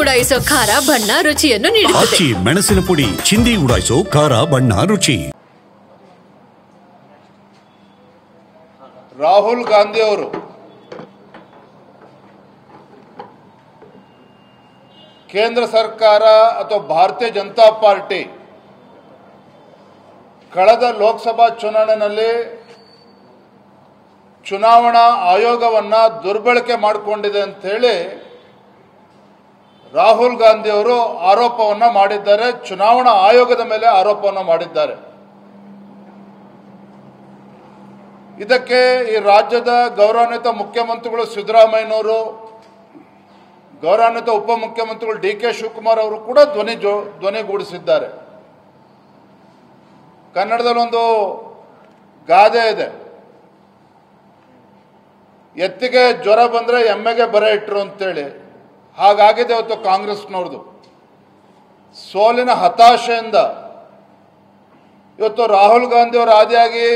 ಉಡಾಯಿಸೋ ಖಾರ ಬಣ್ಣ ರುಚಿಯನ್ನು ನೀಡುತ್ತದೆ. ಮೆಣಸಿನ ಪುಡಿ ಚಿಂದಿ ಉಡಾಯಿಸೋ ಖಾರ ಬಣ್ಣ ರುಚಿ. ರಾಹುಲ್ ಗಾಂಧಿ ಅವರು ಕೇಂದ್ರ ಸರ್ಕಾರ ಅಥವಾ ಭಾರತೀಯ ಜನತಾ ಪಾರ್ಟಿ ಕಳೆದ ಲೋಕಸಭಾ ಚುನಾವಣೆಯಲ್ಲಿ ಚುನಾವಣಾ ಆಯೋಗವನ್ನು ದುರ್ಬಳಕೆ ಮಾಡಿಕೊಂಡಿದೆ ಅಂತ ಹೇಳಿ ರಾಹುಲ್ ಗಾಂಧಿ ಅವರು ಆರೋಪವನ್ನು ಮಾಡಿದ್ದಾರೆ. ಚುನಾವಣಾ ಆಯೋಗದ ಮೇಲೆ ಆರೋಪವನ್ನು ಮಾಡಿದ್ದಾರೆ. ಇದಕ್ಕೆ ಈ ರಾಜ್ಯದ ಗೌರವಾನ್ವಿತ ಮುಖ್ಯಮಂತ್ರಿಗಳು ಸಿದ್ದರಾಮಯ್ಯನವರು, ಗೌರವಾನ್ವಿತ ಉಪಮುಖ್ಯಮಂತ್ರಿಗಳು ಡಿ.ಕೆ. ಶಿವಕುಮಾರ್ ಅವರು ಕೂಡ ಧ್ವನಿಗೂಡಿಸಿದ್ದಾರೆ. ಕನ್ನಡದಲ್ಲೊಂದು ಗಾದೆ ಇದೆ, ಎತ್ತಿಗೆ ಜ್ವರ ಬಂದರೆ ಎಮ್ಮೆಗೆ ಬರೆ ಇಟ್ಟರು ಅಂತೇಳಿ. ಹಾಗಾಗಿದೆ ಇವತ್ತು ಕಾಂಗ್ರೆಸ್ನವ್ರದ್ದು. ಸೋಲಿನ ಹತಾಶೆಯಿಂದ ಇವತ್ತು ರಾಹುಲ್ ಗಾಂಧಿ ಅವರ ಆದಿಯಾಗಿ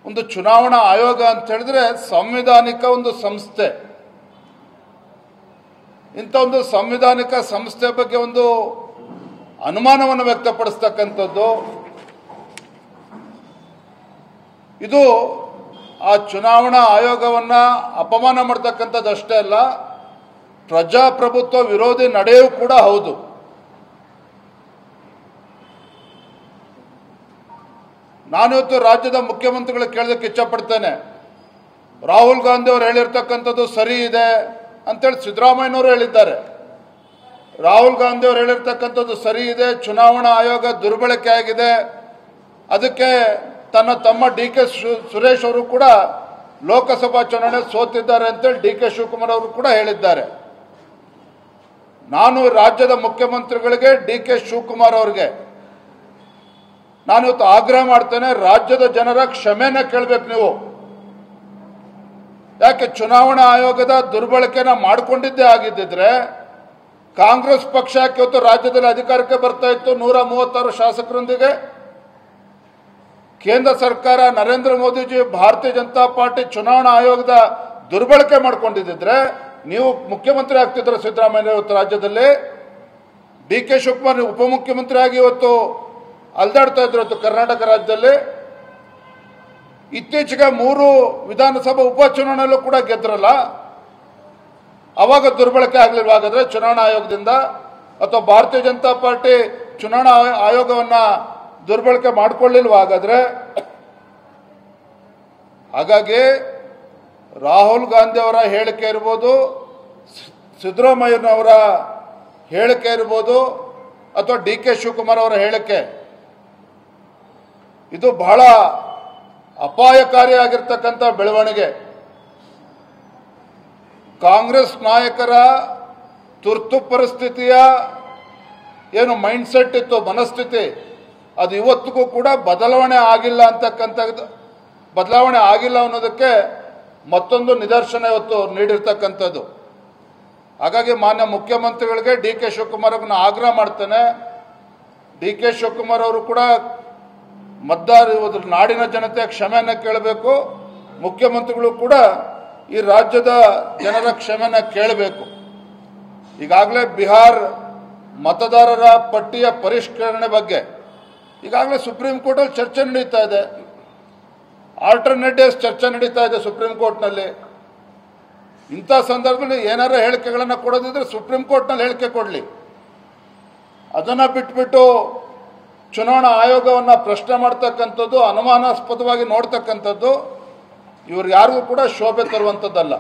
ಒಂದು ಚುನಾವಣಾ ಆಯೋಗ ಅಂತ ಹೇಳಿದ್ರೆ ಸಂವಿಧಾನಿಕ ಒಂದು ಸಂಸ್ಥೆ. ಇಂಥ ಒಂದು ಸಂವಿಧಾನಿಕ ಸಂಸ್ಥೆ ಬಗ್ಗೆ ಒಂದು ಅನುಮಾನವನ್ನು ವ್ಯಕ್ತಪಡಿಸ್ತಕ್ಕಂಥದ್ದು, ಇದು ಆ ಚುನಾವಣಾ ಆಯೋಗವನ್ನು ಅಪಮಾನ ಮಾಡ್ತಕ್ಕಂಥದ್ದು ಅಷ್ಟೇ ಅಲ್ಲ, ಪ್ರಜಾಪ್ರಭುತ್ವ ವಿರೋಧಿ ನಡೆಯೂ ಕೂಡ ಹೌದು. ನಾನಿವತ್ತು ರಾಜ್ಯದ ಮುಖ್ಯಮಂತ್ರಿಗಳು ಕೇಳೋದಕ್ಕೆ ಇಚ್ಛಪಡ್ತೇನೆ. ರಾಹುಲ್ ಗಾಂಧಿ ಅವರು ಹೇಳಿರ್ತಕ್ಕಂಥದ್ದು ಸರಿ ಇದೆ ಅಂತೇಳಿ ಸಿದ್ದರಾಮಯ್ಯನವರು ಹೇಳಿದ್ದಾರೆ. ರಾಹುಲ್ ಗಾಂಧಿ ಅವರು ಹೇಳಿರ್ತಕ್ಕಂಥದ್ದು ಸರಿ ಇದೆ, ಚುನಾವಣಾ ಆಯೋಗ ದುರ್ಬಳಕೆ ಆಗಿದೆ, ಅದಕ್ಕೆ ತನ್ನ ತಮ್ಮ ಡಿ.ಕೆ. ಸುರೇಶ್ ಅವರು ಕೂಡ ಲೋಕಸಭಾ ಚುನಾವಣೆ ಸೋತಿದ್ದಾರೆ ಅಂತೇಳಿ ಡಿ.ಕೆ. ಶಿವಕುಮಾರ್ ಅವರು ಕೂಡ ಹೇಳಿದ್ದಾರೆ. ನಾನು ರಾಜ್ಯದ ಮುಖ್ಯಮಂತ್ರಿಗಳಿಗೆ ಡಿ.ಕೆ. ಶಿವಕುಮಾರ್ ಅವರಿಗೆ ನಾನಿವತ್ತು ಆಗ್ರಹ ಮಾಡ್ತೇನೆ, ರಾಜ್ಯದ ಜನರ ಕ್ಷಮೆನ ಕೇಳಬೇಕು ನೀವು. ಯಾಕೆ ಚುನಾವಣಾ ಆಯೋಗದ ದುರ್ಬಳಕೆನ ಮಾಡಿಕೊಂಡಿದ್ದೇ ಆಗಿದ್ದಿದ್ರೆ ಕಾಂಗ್ರೆಸ್ ಪಕ್ಷ ಇವತ್ತು ರಾಜ್ಯದಲ್ಲಿ ಅಧಿಕಾರಕ್ಕೆ ಬರ್ತಾ ಇತ್ತು 136 ಶಾಸಕರೊಂದಿಗೆ. ಕೇಂದ್ರ ಸರ್ಕಾರ ನರೇಂದ್ರ ಮೋದಿಜಿ ಭಾರತೀಯ ಜನತಾ ಪಾರ್ಟಿ ಚುನಾವಣಾ ಆಯೋಗದ ದುರ್ಬಳಕೆ ಮಾಡ್ಕೊಂಡಿದ್ದಿದ್ರೆ ನೀವು ಮುಖ್ಯಮಂತ್ರಿ ಆಗ್ತಿದ್ರು ಸಿದ್ದರಾಮಯ್ಯ. ಇವತ್ತು ರಾಜ್ಯದಲ್ಲಿ ಡಿ.ಕೆ. ಶಿವಕುಮಾರ್ ಉಪಮುಖ್ಯಮಂತ್ರಿ ಆಗಿ ಇವತ್ತು ಅಲ್ದಾಡ್ತಾ ಇದ್ರು ಇವತ್ತು ಕರ್ನಾಟಕ ರಾಜ್ಯದಲ್ಲಿ. ಇತ್ತೀಚೆಗೆ 3 ವಿಧಾನಸಭಾ ಉಪಚುನಾವಣೆಯಲ್ಲೂ ಕೂಡ ಗೆದ್ರಲ್ಲ, ಅವಾಗ ದುರ್ಬಳಕೆ ಆಗ್ಲಿಲ್ವ? ಹಾಗಾದ್ರೆ ಚುನಾವಣಾ ಆಯೋಗದಿಂದ ಅಥವಾ ಭಾರತೀಯ ಜನತಾ ಪಾರ್ಟಿ ಚುನಾವಣಾ ಆಯೋಗವನ್ನ ದುರ್ಬಳಕೆ ಮಾಡಿಕೊಳ್ಳಿಲ್ವ ಹಾಗಾದ್ರೆ? ಹಾಗಾಗಿ ರಾಹುಲ್ ಗಾಂಧಿ ಅವರ ಹೇಳಿಕೆ ಇರ್ಬೋದು, ಸಿದ್ದರಾಮಯ್ಯನವರ ಹೇಳಿಕೆ ಇರ್ಬೋದು, ಅಥವಾ ಡಿ.ಕೆ. ಶಿವಕುಮಾರ್ ಅವರ ಹೇಳಿಕೆ, ಇದು ಬಹಳ ಅಪಾಯಕಾರಿಯಾಗಿರ್ತಕ್ಕಂಥ ಬೆಳವಣಿಗೆ. ಕಾಂಗ್ರೆಸ್ ನಾಯಕರ ತುರ್ತು ಪರಿಸ್ಥಿತಿಯ ಏನು ಮೈಂಡ್ಸೆಟ್ ಇತ್ತು, ಮನಸ್ಥಿತಿ, ಅದು ಇವತ್ತಿಗೂ ಕೂಡ ಬದಲಾವಣೆ ಆಗಿಲ್ಲ ಅನ್ನೋದಕ್ಕೆ ಮತ್ತೊಂದು ನಿದರ್ಶನ ಇವತ್ತು ನೀಡಿರ್ತಕ್ಕಂಥದ್ದು. ಹಾಗಾಗಿ ಮಾನ್ಯ ಮುಖ್ಯಮಂತ್ರಿಗಳಿಗೆ ಡಿ.ಕೆ. ಶಿವಕುಮಾರ್ ಅವ್ರನ್ನ ಆಗ್ರಹ ಮಾಡ್ತೇನೆ, ಡಿ.ಕೆ. ಶಿವಕುಮಾರ್ ಅವರು ಕೂಡ ನಾಡಿನ ಜನತೆಯ ಕ್ಷಮೆಯನ್ನು ಕೇಳಬೇಕು, ಮುಖ್ಯಮಂತ್ರಿಗಳು ಕೂಡ ಈ ರಾಜ್ಯದ ಜನರ ಕ್ಷಮೆಯನ್ನು ಕೇಳಬೇಕು. ಈಗಾಗಲೇ ಬಿಹಾರ್ ಮತದಾರರ ಪಟ್ಟಿಯ ಪರಿಷ್ಕರಣೆ ಬಗ್ಗೆ ಈಗಾಗಲೇ ಸುಪ್ರೀಂ ಕೋರ್ಟಲ್ಲಿ ಚರ್ಚೆ ನಡೀತಾ ಇದೆ. ಆಲ್ಟರ್ನೇಟಿವ್ಸ್ ಚರ್ಚೆ ನಡೀತಾ ಇದೆ ಸುಪ್ರೀಂ ಕೋರ್ಟ್ನಲ್ಲಿ. ಇಂಥ ಸಂದರ್ಭದಲ್ಲಿ ಏನಾರ ಹೇಳಿಕೆಗಳನ್ನು ಕೊಡೋದಿದ್ರೆ ಸುಪ್ರೀಂ ಕೋರ್ಟ್ನಲ್ಲಿ ಹೇಳಿಕೆ ಕೊಡಲಿ. ಅದನ್ನು ಬಿಟ್ಬಿಟ್ಟು ಚುನಾವಣಾ ಆಯೋಗವನ್ನು ಪ್ರಶ್ನೆ ಮಾಡ್ತಕ್ಕಂಥದ್ದು, ಅನುಮಾನಾಸ್ಪದವಾಗಿ ನೋಡ್ತಕ್ಕಂಥದ್ದು ಇವ್ರು ಯಾರಿಗೂ ಕೂಡ ಶೋಭೆ ತರುವಂಥದ್ದಲ್ಲ.